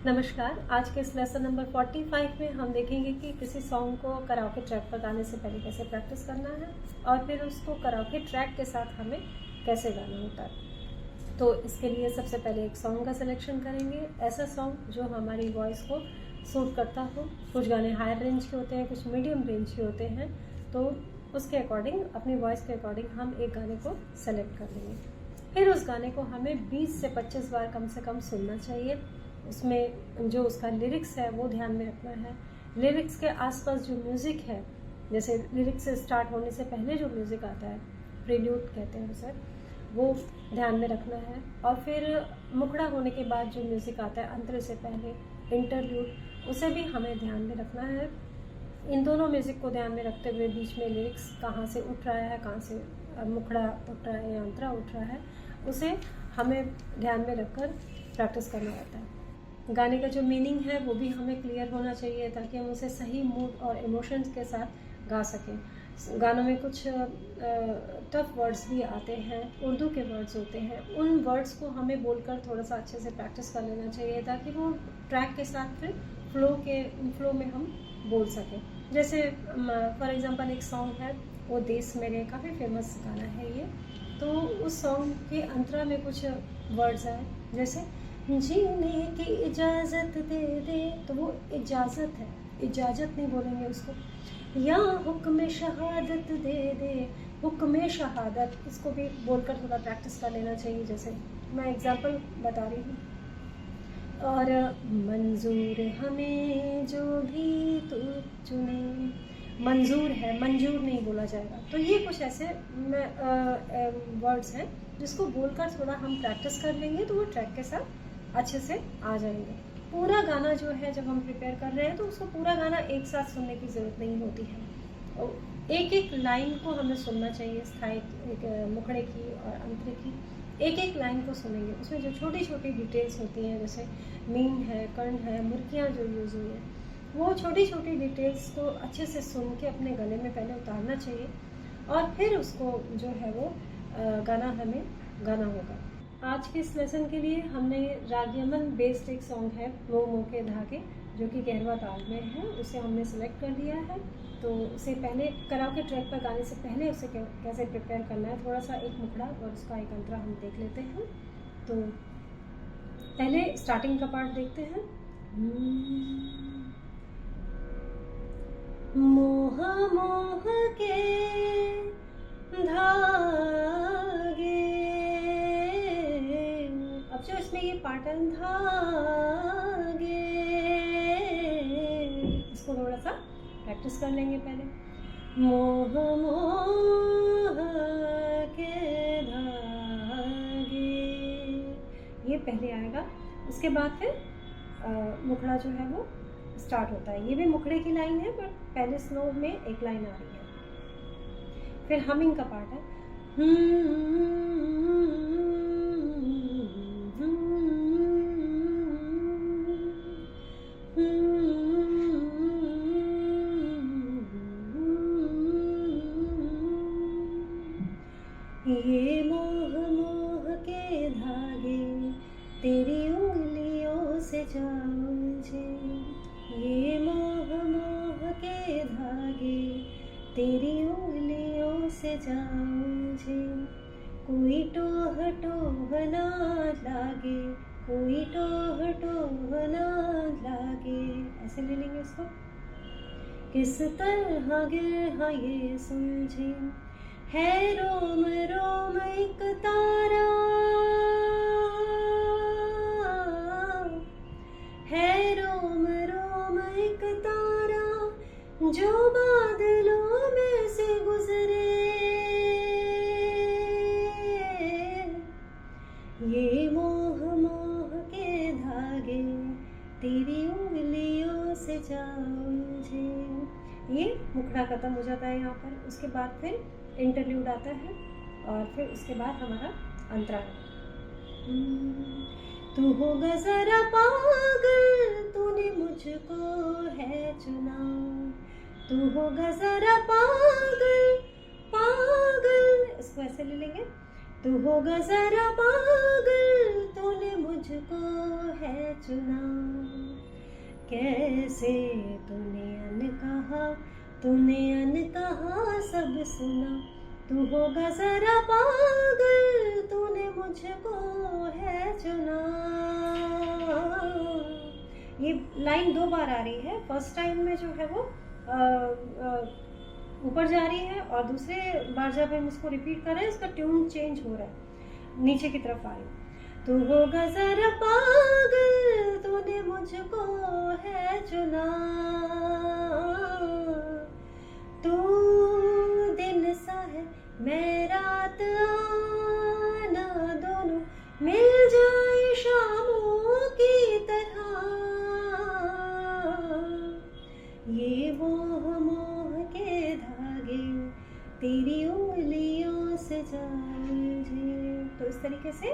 नमस्कार। आज के इस लेसन नंबर 45 में हम देखेंगे कि किसी सॉन्ग को कराओके ट्रैक पर गाने से पहले कैसे प्रैक्टिस करना है और फिर उसको कराओके ट्रैक के साथ हमें कैसे गाना होता है। तो इसके लिए सबसे पहले एक सॉन्ग का सिलेक्शन करेंगे, ऐसा सॉन्ग जो हमारी वॉइस को सूट करता हो। कुछ गाने हायर रेंज के होते हैं, कुछ मीडियम रेंज के होते हैं, तो उसके अकॉर्डिंग, अपनी वॉइस के अकॉर्डिंग हम एक गाने को सेलेक्ट कर लेंगे। फिर उस गाने को हमें 20 से 25 बार कम से कम सुनना चाहिए। उसमें जो उसका लिरिक्स है वो ध्यान में रखना है। लिरिक्स के आसपास जो म्यूज़िक है, जैसे लिरिक्स से स्टार्ट होने से पहले जो म्यूज़िक आता है, प्रील्यूड कहते हैं उसे, वो ध्यान में रखना है। और फिर मुखड़ा होने के बाद जो म्यूज़िक आता है अंतरे से पहले, इंटरल्यूड, उसे भी हमें ध्यान में रखना है। इन दोनों म्यूज़िक को ध्यान में रखते हुए बीच में लिरिक्स कहाँ से उठ रहा है, कहाँ से मुखड़ा उठ रहा है या अंतरा उठ रहा है, उसे हमें ध्यान में रखकर प्रैक्टिस करना रहता है। गाने का जो मीनिंग है वो भी हमें क्लियर होना चाहिए ताकि हम उसे सही मूड और इमोशंस के साथ गा सकें। गानों में कुछ टफ वर्ड्स भी आते हैं, उर्दू के वर्ड्स होते हैं, उन वर्ड्स को हमें बोलकर थोड़ा सा अच्छे से प्रैक्टिस कर लेना चाहिए ताकि वो ट्रैक के साथ फिर फ्लो में हम बोल सकें। जैसे फॉर एग्जांपल एक सॉन्ग है वो देश मेरे, काफ़ी फेमस गाना है ये, तो उस सॉन्ग के अंतरा में कुछ वर्ड्स आए, जैसे जीने की इजाज़त दे दे, तो वो इजाज़त है, इजाज़त नहीं बोलेंगे उसको। या हुक्म शहादत दे दे, हुक्म शहादत, इसको भी बोलकर थोड़ा प्रैक्टिस कर लेना चाहिए। जैसे मैं एग्जांपल बता रही हूँ, और मंजूर हमें जो भी तू चुने, मंजूर है, मंजूर नहीं बोला जाएगा। तो ये कुछ ऐसे वर्ड्स हैं जिसको बोलकर थोड़ा हम प्रैक्टिस कर लेंगे तो वो ट्रैक के साथ अच्छे से आ जाएंगे। पूरा गाना जो है जब हम प्रिपेयर कर रहे हैं तो उसको पूरा गाना एक साथ सुनने की ज़रूरत नहीं होती है, और एक एक लाइन को हमें सुनना चाहिए, स्थाई मुखड़े की और अंतरे की एक एक लाइन को सुनेंगे। उसमें जो छोटी छोटी डिटेल्स होती हैं, जैसे मीन है, कर्ण है, मुर्कियाँ जो यूज़ हुई हैं, वो छोटी छोटी डिटेल्स को अच्छे से सुन के अपने गले में पहले उतारना चाहिए और फिर उसको जो है वो गाना हमें गाना होगा। आज के इस लेसन के लिए हमने राग यमन बेस्ड एक सॉन्ग है वो मोह के धागे, जो कि कहरवा ताल में है, उसे हमने सेलेक्ट कर लिया है। तो उसे पहले कराओके ट्रैक पर गाने से पहले उसे कैसे प्रिपेयर करना है, थोड़ा सा एक मुखड़ा और उसका एक अंतरा हम देख लेते हैं। तो पहले स्टार्टिंग का पार्ट देखते हैं। मोह मोह के धागे, अब जो इसमें ये पाटन धागे, इसको थोड़ा सा प्रैक्टिस कर लेंगे पहले। मोह मोह के धागे, ये पहले आएगा, उसके बाद फिर मुखड़ा जो है वो स्टार्ट होता है। ये भी मुखड़े की लाइन है बट पहले स्लो में एक लाइन आ रही है। फिर हमिंग का पार्ट है, ये मोह मोह के धागे तेरी उंगलियों से जा उलझे, ये मोह मोह के धागे तेरी उंगलियों से जा उलझे। कोई टोह टोह ना लागे, कोई टोह टोह ना लागे, ऐसे ले लेंगे इसको। किस तरह गिर हाँ ये सुलझे, है रोम रोम एक तारा, है रोम रोम एक तारा, जो बादलों में से गुजरे, ये मोह मोह के धागे तेरी उंगलियों से जा उलझे। ये मुखड़ा खत्म हो जाता है यहाँ पर। उसके बाद फिर इंटरल्यूड आता है और फिर उसके बाद हमारा अंतरा है। तू होगा जरा पागल, तूने मुझको है चुना, तू होगा जरा पागल पागल, इसको ऐसे ले लेंगे। तू होगा जरा पागल, तूने मुझको है चुना, कैसे तूने अनकहा सब सुना, तू होगा जरा पागल, तूने मुझको है चुना। ये लाइन 2 बार आ रही है। फर्स्ट टाइम में जो है वो ऊपर जा रही है और दूसरे बार जब हम इसको रिपीट कर रहे हैं इसका ट्यून चेंज हो रहा है, नीचे की तरफ आ रही है। तू होगा जरा पागल, तूने मुझको है चुना, तू दिन सा है मैं रात, आना दोनों मिल जाए शामों की तरह, ये मोह के धागे तेरी उंगलियों से जाए। तो इस तरीके से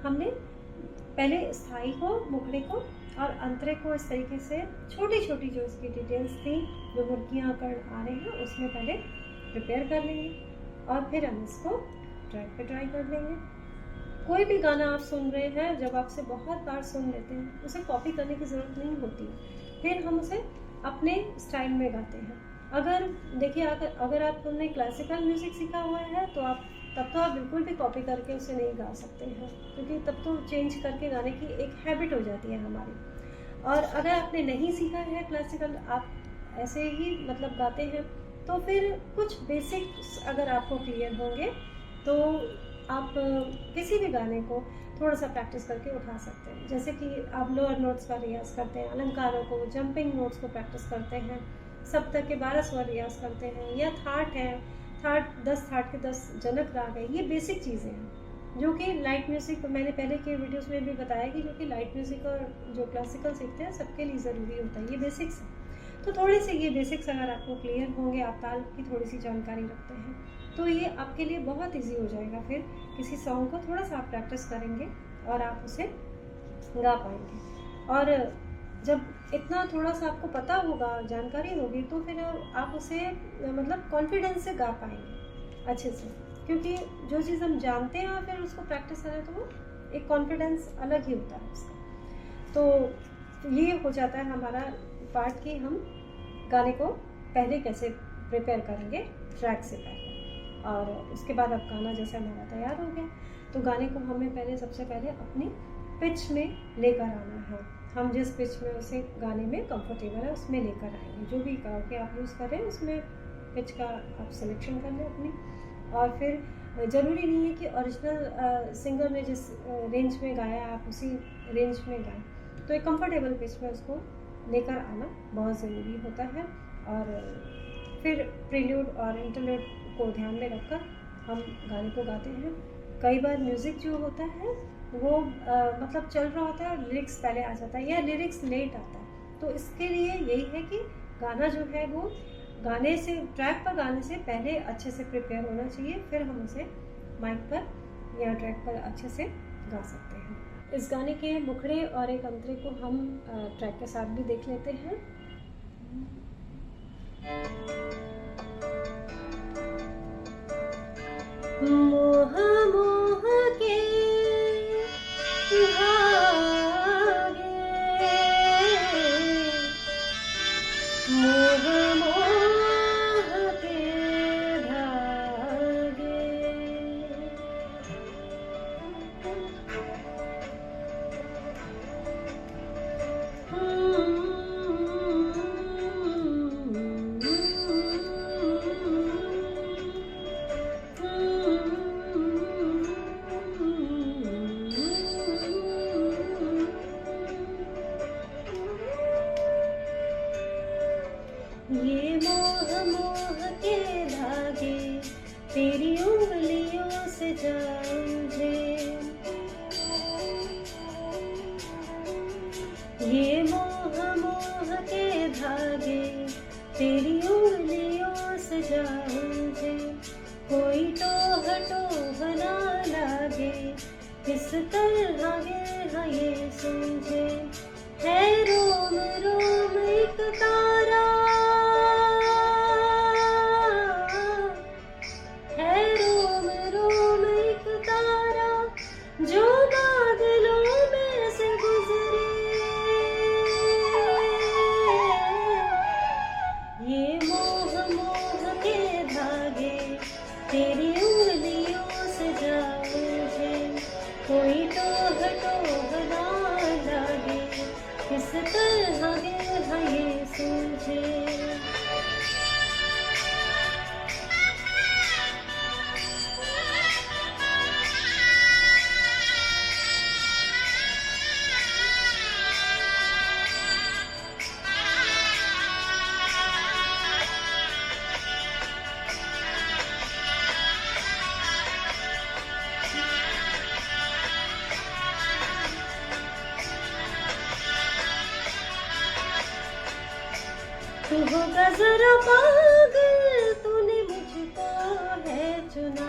हमने पहले स्थाई को, मुखड़े को और अंतरे को इस तरीके से छोटी छोटी जो इसकी डिटेल्स थी, जो मुर्गियाँ कर्ण आ रहे हैं उसमें पहले प्रिपेयर कर लेंगे और फिर हम इसको ट्रैक पे ट्राई कर लेंगे। कोई भी गाना आप सुन रहे हैं, जब आपसे बहुत बार सुन लेते हैं उसे कॉपी करने की ज़रूरत नहीं होती, फिर हम उसे अपने स्टाइल में गाते हैं। अगर देखिए, अगर आपने क्लासिकल म्यूज़िक सीखा हुआ है तो तब तो आप बिल्कुल भी कॉपी करके उसे नहीं गा सकते हैं, क्योंकि तब तो चेंज करके गाने की एक हैबिट हो जाती है हमारी। और अगर आपने नहीं सीखा है क्लासिकल, आप ऐसे ही मतलब गाते हैं, तो फिर कुछ बेसिक्स अगर आपको क्लियर होंगे तो आप किसी भी गाने को थोड़ा सा प्रैक्टिस करके उठा सकते हैं। जैसे कि आप लोअर नोट्स का रियाज करते हैं, अलंकारों को, जंपिंग नोट्स को प्रैक्टिस करते हैं, सप्तक के 12 स्वर रियाज करते हैं, या थाट है, 10 थाट के 10 जनक राग है। ये बेसिक चीज़ें हैं जो कि लाइट म्यूज़िक, मैंने पहले के वीडियोस में भी बताया कि जो कि लाइट म्यूज़िक और जो क्लासिकल सीखते हैं सबके लिए ज़रूरी होता है, ये बेसिक्स है। तो थोड़े से ये बेसिक्स अगर आपको क्लियर होंगे, आप ताल की थोड़ी सी जानकारी रखते हैं, तो ये आपके लिए बहुत ईजी हो जाएगा। फिर किसी सॉन्ग को थोड़ा सा आप प्रैक्टिस करेंगे और आप उसे गा पाएंगे। और जब इतना थोड़ा सा आपको पता होगा, जानकारी होगी, तो फिर आप उसे मतलब कॉन्फिडेंस से गा पाएंगे अच्छे से, क्योंकि जो चीज़ हम जानते हैं और फिर उसको प्रैक्टिस करें तो वो एक कॉन्फिडेंस अलग ही होता है उसका। तो ये हो जाता है हमारा पार्ट कि हम गाने को पहले कैसे प्रिपेयर करेंगे ट्रैक से पहले, और उसके बाद अब गाना जैसे हमारा तैयार हो गया तो गाने को हमें पहले सबसे पहले अपनी पिच में लेकर आना है। हम जिस पिच में उसे गाने में कंफर्टेबल है उसमें लेकर आएंगे। जो भी कराओके आप यूज़ करें उसमें पिच का आप सिलेक्शन कर लें अपनी, और फिर ज़रूरी नहीं है कि ओरिजिनल सिंगर ने जिस रेंज में गाया आप उसी रेंज में गाएं, तो एक कंफर्टेबल पिच में उसको लेकर आना बहुत ज़रूरी होता है। और फिर प्रील्यूड और इंटरल्यूड को ध्यान में रखकर हम गाने को गाते हैं। कई बार म्यूज़िक जो होता है वो मतलब चल रहा होता है और लिरिक्स पहले आ जाता है या लिरिक्स लेट आता है, तो इसके लिए यही है कि गाना जो है वो गाने से, ट्रैक पर गाने से पहले अच्छे से प्रिपेयर होना चाहिए, फिर हम उसे माइक पर या ट्रैक पर अच्छे से गा सकते हैं। इस गाने के मुखड़े और एक अंतरे को हम ट्रैक के साथ भी देख लेते हैं। मोह मोह के धागे, मोह मोह के धागे, ये मोह मोह के धागे तेरी उंगलियों से जा उलझे, ये मोह मोह के धागे तेरी उंगलियों से जा उलझे, कोई टोह टोह ना लागे, किस तरह गे ये सूझे, है रोम रोम एक तारा, है रोम रोम एक तारा, जो बादलों में से गुजरे, तू होगा जरा पागल, तूने मुझको है चुना।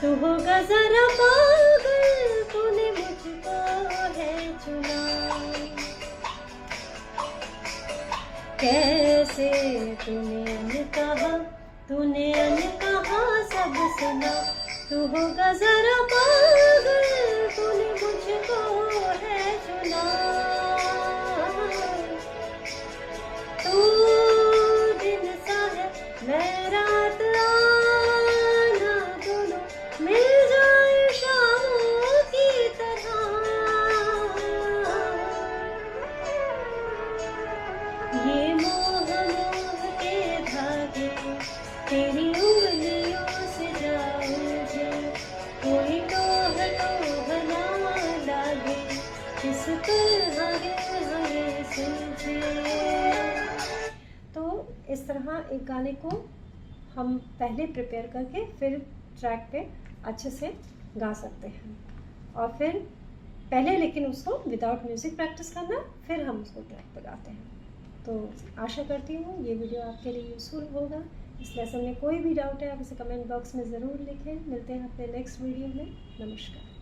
तू होगा जरा पागल, तूने मुझको है चुना। कैसे तूने कहा सब सुना। तू होगा जरा पागल, तूने मुझको है चुना। तू दिन सा है मैं रात, आना दोनों मिल जाए शामों की तरह। ये मोह के धागे तेरी उंगलियों से जाऊं जो, कोई टोह ना लागे, किस तरह ये सुलझे। तो इस तरह एक गाने को हम पहले प्रिपेयर करके फिर ट्रैक पे अच्छे से गा सकते हैं, और फिर पहले लेकिन उसको विदाउट म्यूज़िक प्रैक्टिस करना, फिर हम उसको ट्रैक पे गाते हैं। तो आशा करती हूँ ये वीडियो आपके लिए यूज़फुल होगा। इस लेसन में कोई भी डाउट है आप इसे कमेंट बॉक्स में ज़रूर लिखें। मिलते हैं अपने नेक्स्ट वीडियो में। नमस्कार।